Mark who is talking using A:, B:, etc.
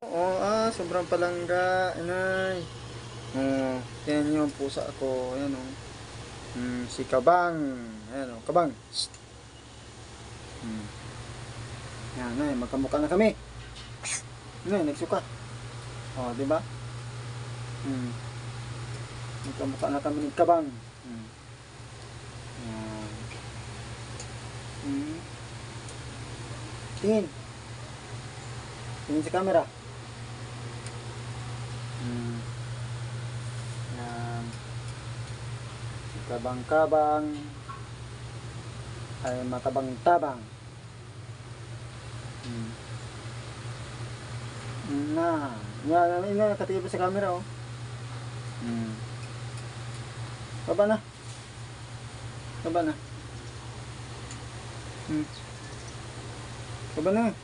A: Oo, sobrang palangga, inay. Oo, yan yung pusa ko. Ayan o. Si Kabang. Ayan o, Kabang. Shh. Yan, inay, magkamukha na kami. Inay, nagsuka. O, diba? Magkamukha na kami ni Kabang. Yan. Tingin. Tingin sa camera. Yan. Si Kabang-Kabang ay matabang-tabang. Yan, nakatingin pa sa camera, oh. Baba na. Baba na. Baba na.